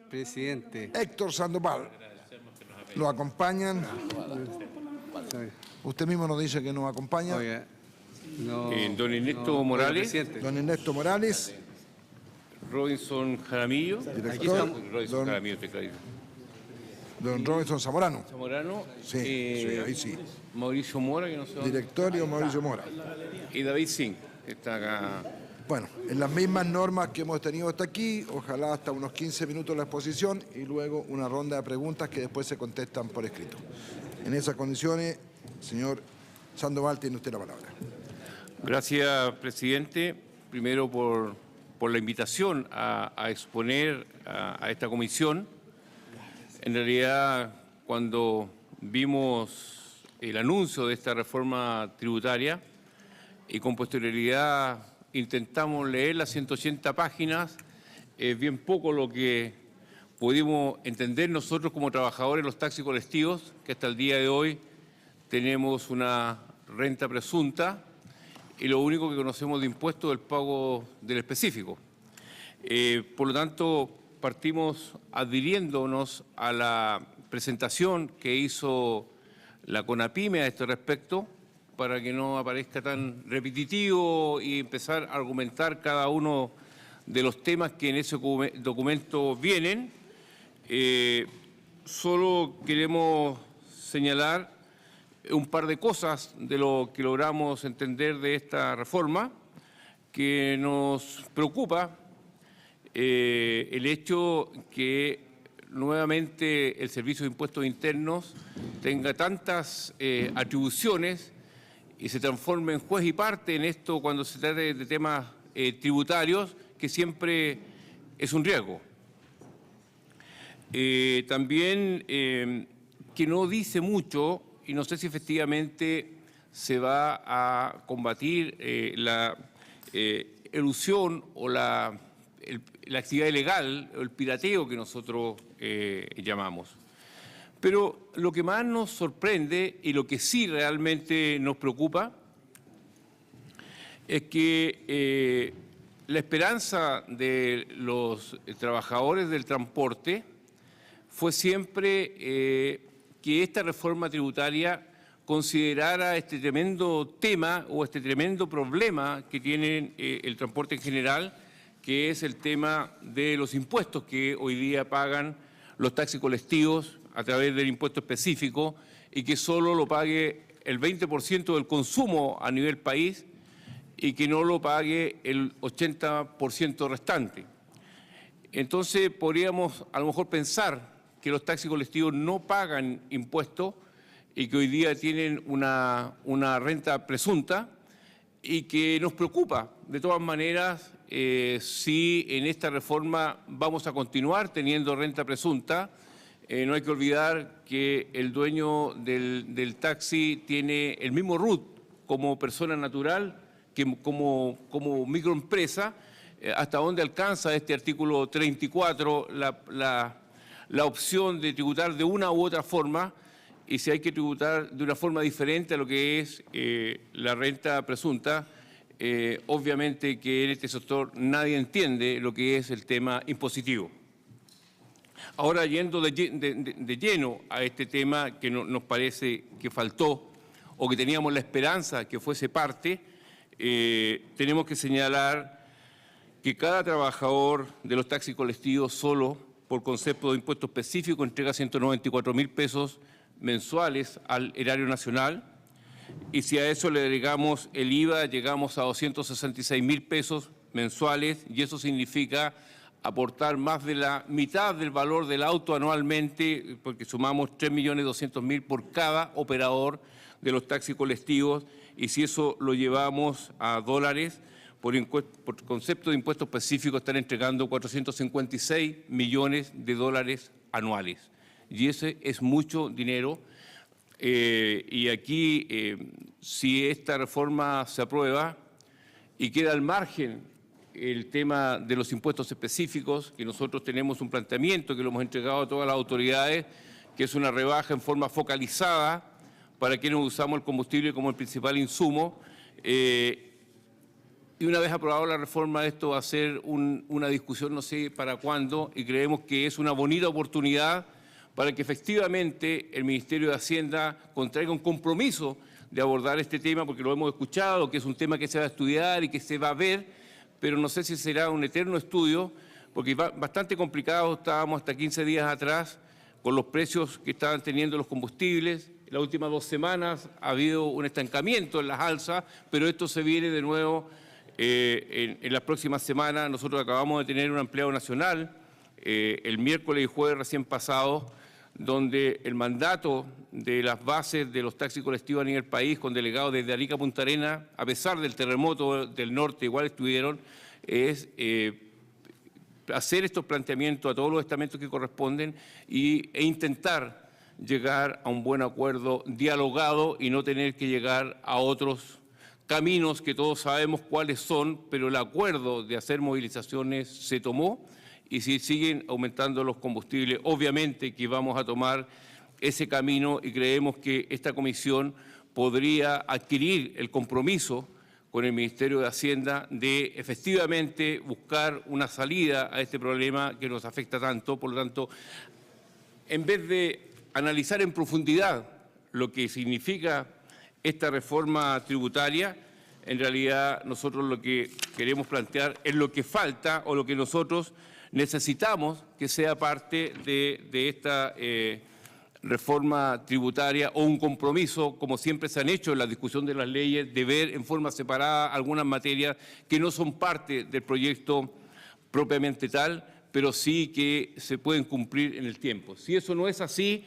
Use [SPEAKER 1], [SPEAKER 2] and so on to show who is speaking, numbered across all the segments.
[SPEAKER 1] Presidente.
[SPEAKER 2] Héctor Sandoval. ¿Lo acompañan? Usted mismo nos dice que nos acompaña.
[SPEAKER 1] Oiga, no,
[SPEAKER 3] don Ernesto Morales.
[SPEAKER 1] presidente.
[SPEAKER 2] Don Ernesto Morales,
[SPEAKER 3] Robinson Jaramillo.
[SPEAKER 2] Director.
[SPEAKER 3] Robinson Jaramillo, te claro.
[SPEAKER 2] don Robinson Zamorano,
[SPEAKER 3] Zamorano.
[SPEAKER 2] Sí, sí, ahí sí.
[SPEAKER 3] Mauricio Mora, que no sé dónde.
[SPEAKER 2] directorio Mauricio Mora.
[SPEAKER 3] Y David Singh, que está acá.
[SPEAKER 2] Bueno, en las mismas normas que hemos tenido hasta aquí, ojalá hasta unos 15 minutos la exposición y luego una ronda de preguntas que después se contestan por escrito. En esas condiciones, señor Sandoval, tiene usted la palabra.
[SPEAKER 3] Gracias, presidente. Primero por la invitación a exponer a esta comisión. En realidad, cuando vimos el anuncio de esta reforma tributaria y con posterioridad intentamos leer las 180 páginas, es bien poco lo que pudimos entender nosotros como trabajadores de los taxis colectivos, que hasta el día de hoy tenemos una renta presunta y lo único que conocemos de impuestos es el pago del específico. Por lo tanto, partimos adhiriéndonos a la presentación que hizo la CONAPYME a este respecto, para que no aparezca tan repetitivo y empezar a argumentar cada uno de los temas que en ese documento vienen. Solo queremos señalar un par de cosas de lo que logramos entender de esta reforma, que nos preocupa el hecho que nuevamente el Servicio de Impuestos Internos tenga tantas atribuciones y se transforme en juez y parte en esto cuando se trata de temas tributarios, que siempre es un riesgo. También que no dice mucho, y no sé si efectivamente se va a combatir la elusión o la actividad ilegal o el pirateo que nosotros llamamos. Pero lo que más nos sorprende y lo que sí realmente nos preocupa es que la esperanza de los trabajadores del transporte fue siempre que esta reforma tributaria considerara este tremendo tema o este tremendo problema que tiene el transporte en general, que es el tema de los impuestos que hoy día pagan los taxis colectivos a través del impuesto específico y que solo lo pague el 20% del consumo a nivel país y que no lo pague el 80% restante. Entonces podríamos a lo mejor pensar que los taxis colectivos no pagan impuestos y que hoy día tienen una renta presunta y que nos preocupa de todas maneras si en esta reforma vamos a continuar teniendo renta presunta. No hay que olvidar que el dueño del taxi tiene el mismo RUT como persona natural que como microempresa, hasta donde alcanza este artículo 34 la opción de tributar de una u otra forma, y si hay que tributar de una forma diferente a lo que es la renta presunta, obviamente que en este sector nadie entiende lo que es el tema impositivo. Ahora, yendo de lleno a este tema que nos parece que faltó o que teníamos la esperanza que fuese parte, tenemos que señalar que cada trabajador de los taxis colectivos solo por concepto de impuesto específico entrega 194.000 pesos mensuales al erario nacional, y si a eso le agregamos el IVA llegamos a 266.000 pesos mensuales, y eso significa aportar más de la mitad del valor del auto anualmente, porque sumamos 3.200.000 por cada operador de los taxis colectivos, y si eso lo llevamos a dólares, por concepto de impuesto específico están entregando 456 millones de dólares anuales. Y ese es mucho dinero. Y aquí, si esta reforma se aprueba y queda al margen el tema de los impuestos específicos, que nosotros tenemos un planteamiento que lo hemos entregado a todas las autoridades, que es una rebaja en forma focalizada para quienes usamos el combustible como el principal insumo, Y una vez aprobada la reforma, esto va a ser una discusión no sé para cuándo, y creemos que es una bonita oportunidad para que efectivamente el Ministerio de Hacienda contraiga un compromiso de abordar este tema, porque lo hemos escuchado, que es un tema que se va a estudiar y que se va a ver, pero no sé si será un eterno estudio, porque bastante complicado estábamos hasta 15 días atrás con los precios que estaban teniendo los combustibles. En las últimas 2 semanas ha habido un estancamiento en las alzas, pero esto se viene de nuevo en las próximas semanas. Nosotros acabamos de tener un ampliado nacional el miércoles y jueves recién pasados, donde el mandato de las bases de los taxis colectivos a nivel país, con delegados desde Arica a Punta Arenas, a pesar del terremoto del norte, igual estuvieron, es hacer estos planteamientos a todos los estamentos que corresponden e intentar llegar a un buen acuerdo dialogado y no tener que llegar a otros caminos que todos sabemos cuáles son, pero el acuerdo de hacer movilizaciones se tomó. Y si siguen aumentando los combustibles, obviamente que vamos a tomar ese camino, y creemos que esta comisión podría adquirir el compromiso con el Ministerio de Hacienda de efectivamente buscar una salida a este problema que nos afecta tanto. Por lo tanto, en vez de analizar en profundidad lo que significa esta reforma tributaria, en realidad nosotros lo que queremos plantear es lo que falta o lo que nosotros necesitamos que sea parte de esta reforma tributaria, o un compromiso, como siempre se han hecho en la discusión de las leyes, de ver en forma separada algunas materias que no son parte del proyecto propiamente tal, pero sí que se pueden cumplir en el tiempo. Si eso no es así,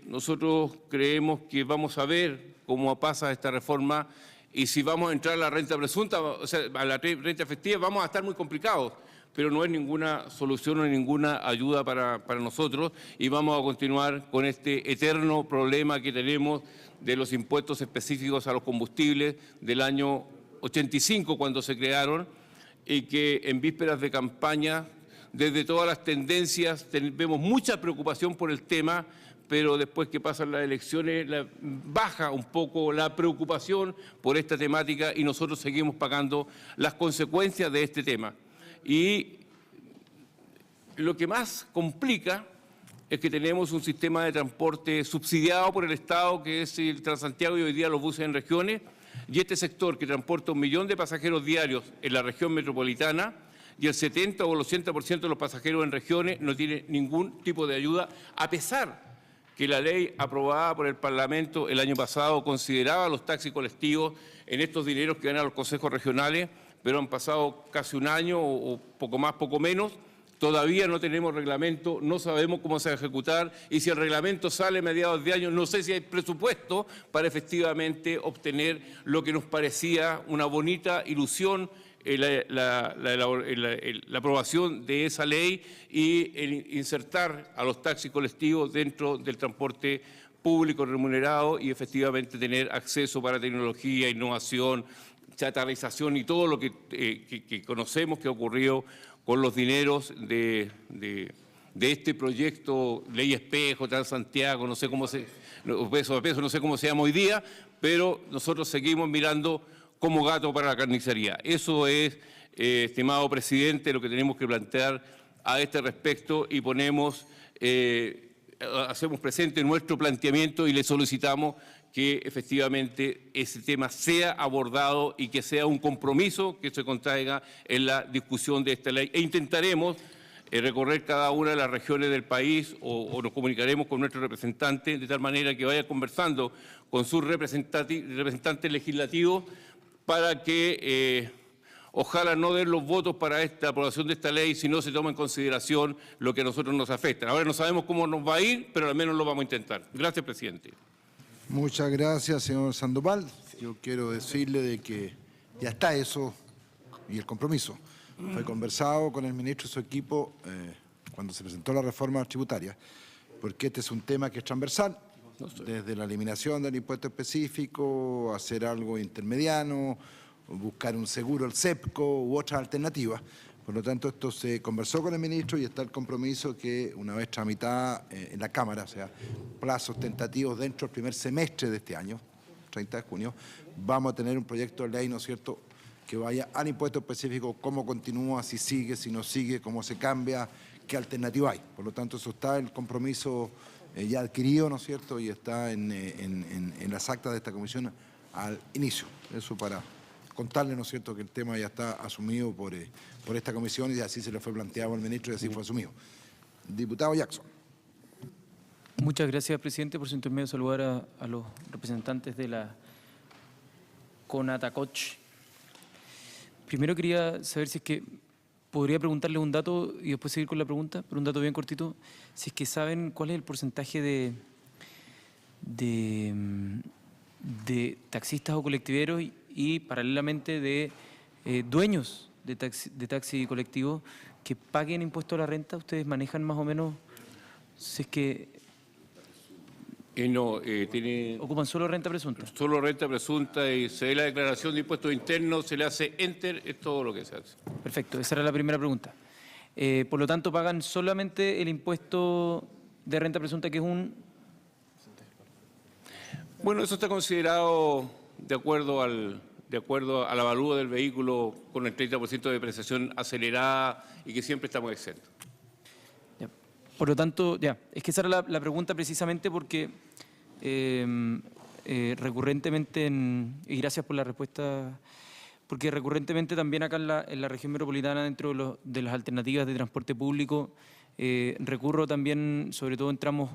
[SPEAKER 3] nosotros creemos que vamos a ver cómo pasa esta reforma, y si vamos a entrar a la renta presunta, o sea, a la renta efectiva, vamos a estar muy complicados, pero no es ninguna solución o ninguna ayuda para nosotros, y vamos a continuar con este eterno problema que tenemos de los impuestos específicos a los combustibles del año 85, cuando se crearon, y que en vísperas de campaña, desde todas las tendencias, vemos mucha preocupación por el tema, pero después que pasan las elecciones baja un poco la preocupación por esta temática, y nosotros seguimos pagando las consecuencias de este tema. Y lo que más complica es que tenemos un sistema de transporte subsidiado por el Estado, que es el Transantiago y hoy día los buses en regiones, y este sector que transporta 1 millón de pasajeros diarios en la región metropolitana, y el 70 o el 80% de los pasajeros en regiones no tiene ningún tipo de ayuda, a pesar que la ley aprobada por el Parlamento el año pasado consideraba a los taxis colectivos en estos dineros que van a los consejos regionales, pero han pasado casi un año o poco más, poco menos. Todavía no tenemos reglamento, no sabemos cómo se va a ejecutar, y si el reglamento sale a mediados de año, no sé si hay presupuesto para efectivamente obtener lo que nos parecía una bonita ilusión, la aprobación de esa ley y el insertar a los taxis colectivos dentro del transporte público remunerado, y efectivamente tener acceso para tecnología, innovación, chatarrización y todo lo que conocemos que ha ocurrido con los dineros de este proyecto Ley Espejo, Transantiago, no sé cómo peso a peso, no sé cómo se llama hoy día, pero nosotros seguimos mirando como gato para la carnicería. Eso es, estimado presidente, lo que tenemos que plantear a este respecto, y hacemos presente nuestro planteamiento y le solicitamos que efectivamente ese tema sea abordado y que sea un compromiso que se contraiga en la discusión de esta ley. E intentaremos recorrer cada una de las regiones del país, o nos comunicaremos con nuestros representantes de tal manera que vaya conversando con sus representantes legislativos para que ojalá no den los votos para esta aprobación de esta ley si no se toma en consideración lo que a nosotros nos afecta. Ahora no sabemos cómo nos va a ir, pero al menos lo vamos a intentar. Gracias, presidente.
[SPEAKER 2] Muchas gracias, señor Sandoval. Yo quiero decirle de que ya está eso y el compromiso. Fue conversado con el ministro y su equipo cuando se presentó la reforma tributaria, porque este es un tema que es transversal, desde la eliminación del impuesto específico, hacer algo intermediano, buscar un seguro, el CEPCO u otras alternativas. Por lo tanto, esto se conversó con el ministro y está el compromiso que una vez tramitada en la Cámara, o sea, plazos tentativos dentro del primer semestre de este año, 30 de junio, vamos a tener un proyecto de ley, ¿no es cierto?, que vaya al impuesto específico, cómo continúa, si sigue, si no sigue, cómo se cambia, qué alternativa hay. Por lo tanto, eso está el compromiso ya adquirido, ¿no es cierto?, y está en las actas de esta comisión al inicio. Eso para contarle, ¿no es cierto?, que el tema ya está asumido por esta comisión y así se le fue planteado al ministro y así fue asumido. Diputado Jackson.
[SPEAKER 1] Muchas gracias, presidente. Por su intermedio, saludar a los representantes de la CONATACOCH. Primero quería saber si es que podría preguntarle un dato y después seguir con la pregunta, pero un dato bien cortito. Si es que saben cuál es el porcentaje de taxistas o colectiveros y paralelamente de dueños de taxi colectivo que paguen impuesto a la renta. ¿Ustedes manejan más o menos si es que
[SPEAKER 3] tiene
[SPEAKER 1] ocupan solo renta presunta?
[SPEAKER 3] solo renta presunta y se ve la declaración de impuestos internos, se le hace enter, es todo lo que se hace.
[SPEAKER 1] Perfecto, esa era la primera pregunta. Por lo tanto, pagan solamente el impuesto de renta presunta, que es un...
[SPEAKER 3] Bueno, eso está considerado de acuerdo al avalúo del vehículo con el 30% de depreciación acelerada y que siempre estamos exentos.
[SPEAKER 1] Ya. Por lo tanto, ya, es que esa era la pregunta precisamente porque recurrentemente, y gracias por la respuesta, porque recurrentemente también acá en la región metropolitana, dentro de las alternativas de transporte público, recurro también, sobre todo en tramos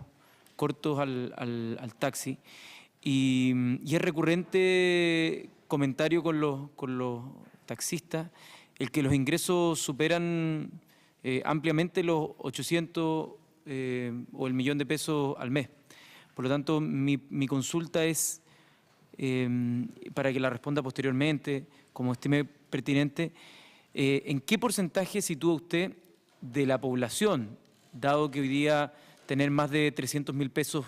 [SPEAKER 1] cortos, al taxi. Y es recurrente comentario con los taxistas el que los ingresos superan ampliamente los 800 o el 1.000.000 de pesos al mes. Por lo tanto, mi consulta es, para que la responda posteriormente, como estime pertinente, ¿en qué porcentaje sitúa usted de la población, dado que hoy día tener más de 300.000 pesos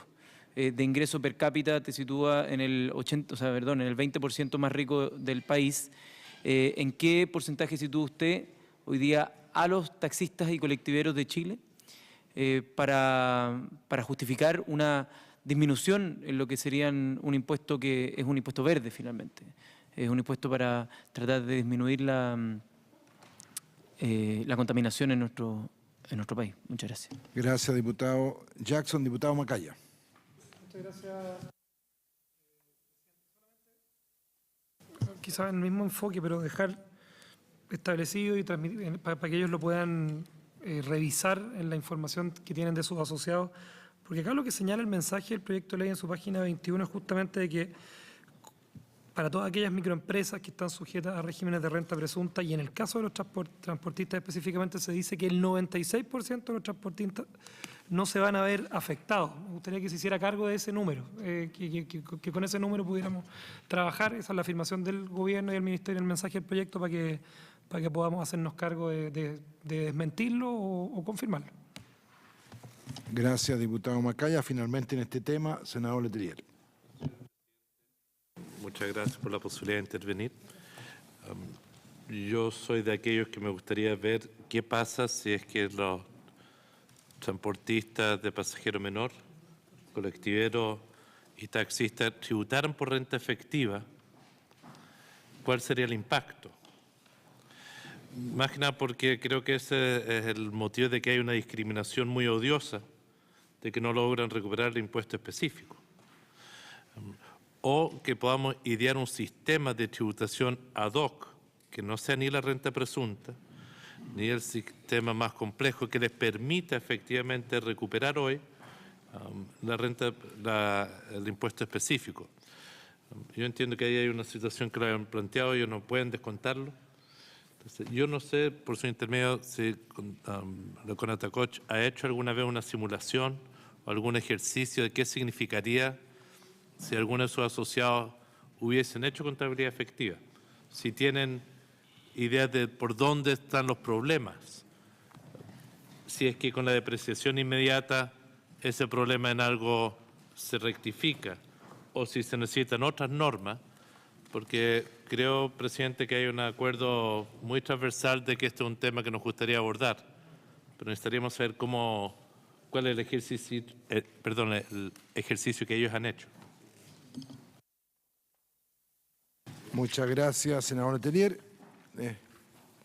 [SPEAKER 1] de ingreso per cápita te sitúa en el 20% más rico del país? ¿En qué porcentaje sitúa usted hoy día a los taxistas y colectiveros de Chile para justificar una disminución en lo que serían un impuesto que es un impuesto verde finalmente? Es un impuesto para tratar de disminuir la contaminación en nuestro país. Muchas gracias.
[SPEAKER 2] Gracias, diputado Jackson. Diputado Macaya.
[SPEAKER 4] Muchas gracias. Quizás en el mismo enfoque, pero dejar establecido y transmitir, para que ellos lo puedan revisar en la información que tienen de sus asociados, porque acá lo que señala el mensaje del proyecto de ley en su página 21 es justamente de que para todas aquellas microempresas que están sujetas a regímenes de renta presunta, y en el caso de los transportistas específicamente se dice que el 96% de los transportistas no se van a ver afectados. Me gustaría que se hiciera cargo de ese número, que con ese número pudiéramos trabajar. Esa es la afirmación del Gobierno y del Ministerio en el mensaje del proyecto para que podamos hacernos cargo de desmentirlo o confirmarlo.
[SPEAKER 2] Gracias, diputado Macaya. Finalmente, en este tema, senador Letelier.
[SPEAKER 5] Muchas gracias por la posibilidad de intervenir. Yo soy de aquellos que me gustaría ver qué pasa si es que los transportistas de pasajero menor, colectiveros y taxistas tributaran por renta efectiva. ¿Cuál sería el impacto? Más que nada porque creo que ese es el motivo de que hay una discriminación muy odiosa, de que no logran recuperar el impuesto específico. O que podamos idear un sistema de tributación ad hoc, que no sea ni la renta presunta, ni el sistema más complejo que les permita efectivamente recuperar hoy el impuesto específico. Yo entiendo que ahí hay una situación que lo habían planteado, ellos no pueden descontarlo. Entonces, yo no sé, por su intermedio, si la CONATACOCH ha hecho alguna vez una simulación o algún ejercicio de qué significaría si algunos de sus asociados hubiesen hecho contabilidad efectiva. Si tienen ideas de por dónde están los problemas. Si es que con la depreciación inmediata ese problema en algo se rectifica o si se necesitan otras normas, porque creo, presidente, que hay un acuerdo muy transversal de que este es un tema que nos gustaría abordar, pero necesitaríamos saber cuál es el ejercicio que ellos han hecho.
[SPEAKER 2] Muchas gracias, senador Letelier.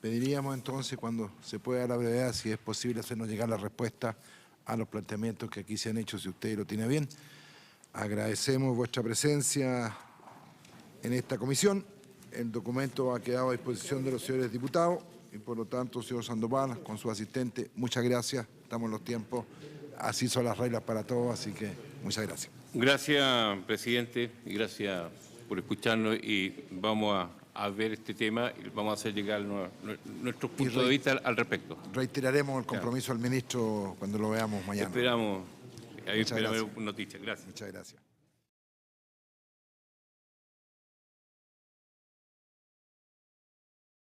[SPEAKER 2] pediríamos entonces, cuando se pueda a la brevedad, si es posible hacernos llegar la respuesta a los planteamientos que aquí se han hecho, si usted lo tiene bien. Agradecemos vuestra presencia en esta comisión. El documento ha quedado a disposición de los señores diputados y, por lo tanto, señor Sandoval, con su asistente, muchas gracias. Estamos en los tiempos. Así son las reglas para todos, así que muchas gracias.
[SPEAKER 3] Gracias, presidente, y gracias por escucharnos, y vamos a ver este tema y vamos a hacer llegar nuestros puntos de vista al respecto.
[SPEAKER 2] Reiteraremos el compromiso al ministro cuando lo veamos mañana.
[SPEAKER 3] Esperamos, ahí
[SPEAKER 2] Muchas
[SPEAKER 3] esperamos
[SPEAKER 2] gracias.
[SPEAKER 3] noticias. Gracias.
[SPEAKER 2] Muchas gracias.